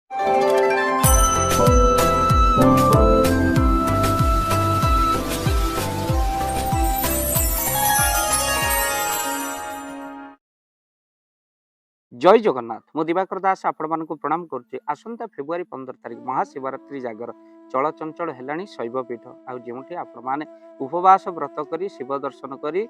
जय जगन्नाथ मु दिवाकर दास आपण मानक प्रणाम करुच्ची। आसंता फेब्रुआरी 15 तारिख महाशिवरात्रि जागर चलचंचल है शैवपीठ आउे आपण मैंने उपवास व्रत कर शिव दर्शन कर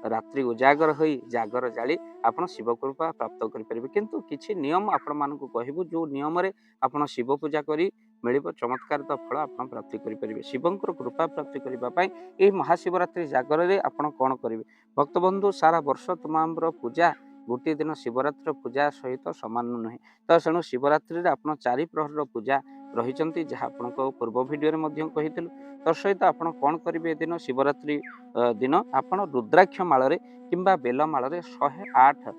रात्रि उजागर हो जागर जाली आप शिव कृपा प्राप्त करेंगे। किंतु किसी नियम आपण मानक कहबू जो नियम आप शिव पूजा कर मिल चमत्कार फल आप प्राप्ति करेंगे। शिवंकर कृपा प्राप्ति करने ये महाशिवरात्रि जागर में आप कौन करेंगे। भक्तबंधु सारा वर्ष तमाम पूजा गोटे दिन शिवरात्रि पूजा सहित सामान नुहे तो तेणु शिवरात्रि आप 4 प्रहर पूजा रही जहाँ आपण पूर्व भिडियो कही तो सहित आप कौन करेंगे दिन शिवरात्रि दिन आप रुद्राक्ष माल किंबा बेल माल 108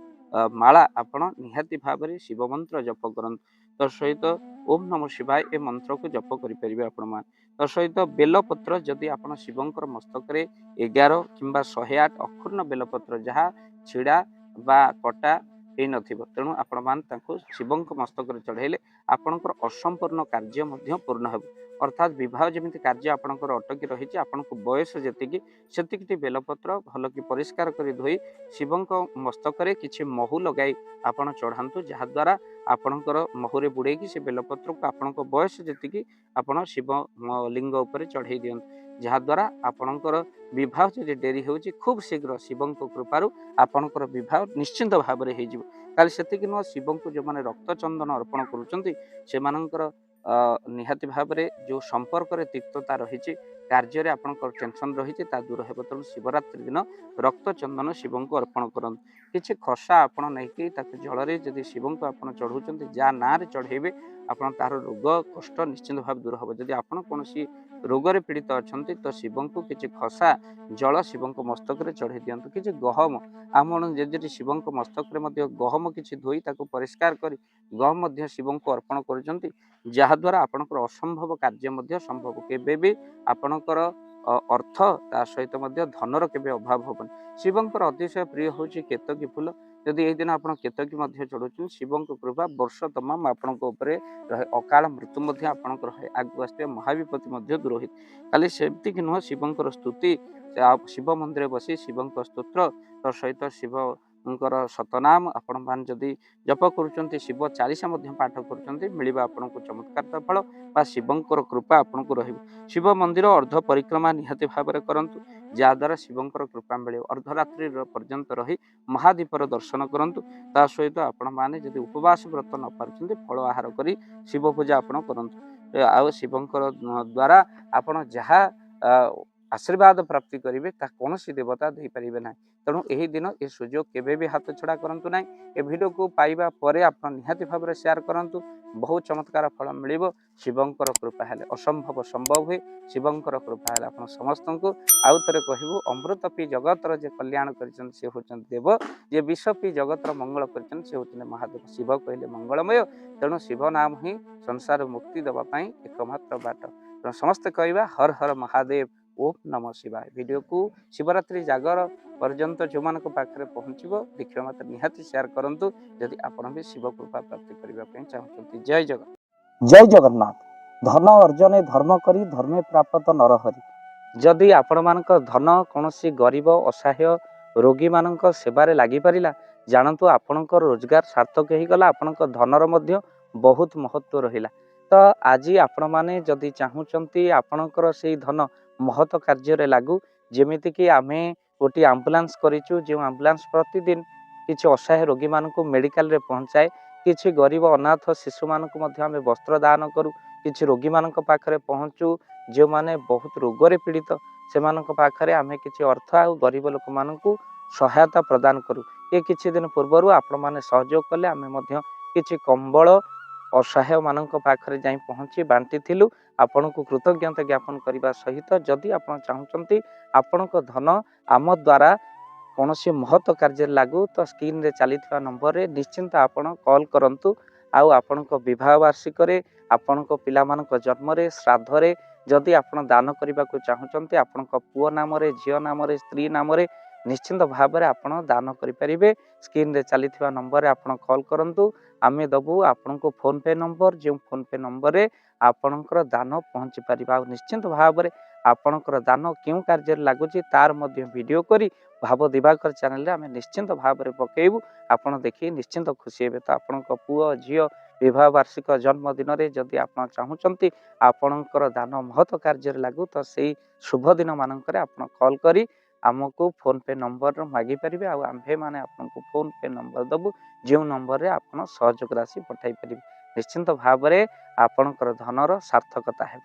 माला आप निहाती भाव में शिव मंत्र जप कर तो सहित ओम नमः शिवाय ए मंत्र को जप करेंगे। आपण तो सहित बेलपत्र जदि आप शिवंकर मस्तक 11 किंबा 108 अखूर्ण बेलपत्र जहाँ छिड़ा बा कटा हो नथिबो तेणु आपण मान तांको शिवंक मस्तक चढ़ेले आपणकर असंपूर्ण कार्य मध्य पूर्ण हेबो। अर्थात विवाह जमिति कार्य आपणकर अटकी रही आपनको बयस जेतिकी सेतिकी बेलपत्र भल कि परिष्कार कर धोई शिवंक मस्तक किछि महू लगाई आपण चढ़ांतु जहा द्वारा आपणकर महुरे बुड़े से बेलपत्र को आपणक बयस जेतिकी आपण शिव लिंग उपरे चढ़ाई दियंतु जहा द्वारा आपणकर विवाह जो डेरी होउची खूब शीघ्र शिवंक कृपारू आपणकर विवाह निश्चिंत भाव में हो काली से नुह शिव को जो मैंने रक्त चंदन अर्पण कर निहाती भाव में जो संपर्क तिक्तता रही कार्य आपंकर टेंशन रही दूर हो तेणु शिवरात्रि दिन रक्त चंदन शिव को अर्पण करते किसी खसा आपड़ नहीं जल जदि शिव को आप चढ़ाऊँ जहाँ ना चढ़ेबे आप तार रोग कष्ट निश्चिंत भाव दूर हम जदि आप कौन रोगरे पीड़ित अच्छा तो शिव को किसी खसा जल शिव मस्तक चढ़े दिंतु कि गहम आम जदि शिव मस्तक गहम किसी धोई परिष्कार कर गहम शिव को अर्पण कर जहाद्वारा आपणकर असंभव कार्य संभव केबे भी आपणकर अर्थ ता सहित धनर केबे अभाव होबन। शिवंकर अतिशय प्रिय होची केतकी फूल यदि यही दिन आप केतकी चढ़ाऊँ शिव कृपा वर्ष तमाम आपण रहे अकाल मृत्यु आपणकर रहे आगु आसते महाविपत्ति दूर हो खाली सेमती नुह शिवंकर स्तुति शिव मंदिर बसी शिव स्तोत्र तो सहित शिव शतनाम आपण मान जदि जप करुँच शिव चालीसा पाठ कर मिल आपन को चमत्कार फल बा शिवंकर कृपा आपन को रही। शिव मंदिर अर्ध परिक्रमा निहाती भाव में करंतु जहाद्वारा शिवंकर कृपा मिले अर्धरात्रि पर्यंत रही महादीपर दर्शन करंतु ता सहित आपण माने जदि उपवास व्रत न पारछन्ते फल आहार करी शिव पूजा आपण करंतु आ शिवंकर द्वारा आपण जहा आशीर्वाद प्राप्ति करेंगे कौन सी देवता दे पारे ना तेणु यही दिन ये सुजोग केवे भी हाथ छड़ा करूँ ना ये वीडियो को पाइबा परे आप निहाती भाव में शेयर करूँ बहुत चमत्कार फल मिल शिवंकर कृपा है असंभव संभव हुए शिवंकर कृपा है आप समस्त को आउ थे कहूँ अमृत पी जगतर जे कल्याण कर देव जे विष पी जगतर मंगल कर महादेव शिव कहले मंगलमय तेणु शिव नाम ही संसार मुक्ति देवाई एकमात्र बाट तेणु समस्ते कहवा हर हर महादेव ओम नमः शिवाय। वीडियो को शिवरात्रि जागर पर्यंत जो मान पाखे पहुँचो देखा मत निहाती शेयर करूँ जदि आपण भी शिव कृपा प्राप्ति करने चाहते। जय जगन्नाथ जय जगन्नाथ। धन अर्जन धर्म करी धर्मे प्राप्त नरहरि जदि आपण मानक धन कौन गरीब असहाय रोगी मान सेवारे लगी पारा जानतु आपणकर रोजगार सार्थक हो गला आपणक धनर मध्य बहुत महत्व रहिला। तो आज आपण माने जदि चाहूँगी आपणकर से धन महत कार्य लागू जेमिति कि आमे गोटे आम्बुलांस करिचु जो आम्बुलांस प्रतिदिन किसी असहाय रोगी मान मेडिकल रे पहुँचाए किसी गरीब अनाथ शिशु मान आमे वस्त्र दान करूँ किसी रोगी मान पाखरे पहुँचू जो माने बहुत रोगरे पीड़ित से पाखरे आमे किसी अर्थ आ गरीब लोक मान सहायता प्रदान करूँ। ये किसी दिन पूर्वर आपण माने सहयोग कले आमे किसी कंबल असहाय मान पाखरे जाई पहुँची बांटी थिलु आपण को कृतज्ञता ज्ञापन करने सहित जदि आप चाहूँगी आपण धन आम द्वारा कौन सी महत्व कार्य लागू तो स्क्रीन रे चली नंबर रे निश्चिंत आपण कॉल करंतु आउ आपण विवाह वार्षिक आपण पिला जन्म रे श्राद्ध रे जदि आपण दान करने को चाहूँगी आपण पुओ नाम झील नाम स्त्री नाम निश्चिंत भाव में आपण दान करें स्क्रीन रे चली नंबर रे आपण कॉल करंतु आम दबू आपण को फोन पे नंबर जो फोन पे नंबर रे आपणकर दान पहुँची पार आ निश्चिंत भाव में आपणकर दान क्यों कार्य लगुच तार वीडियो करी भाव दिवाकर चैनल आम निश्चिंत भाव में पकेबू आपड़ देखिए निश्चिंत खुशी हे तो आपण पुओ झी विवाह वार्षिक जन्मदिन में जदि आप चाहूँगी आपणकर दान महत कार्य लगू तो से शुभ दिन मानक आप कॉल करी आमको फोन पे नंबर मागिपारे आम्भे मैंने आपको फोन पे नंबर दबू जो नंबर रे आप सहयोग राशि पठाई पारे निश्चिंत भाव में आपणकर धनर सार्थकता है।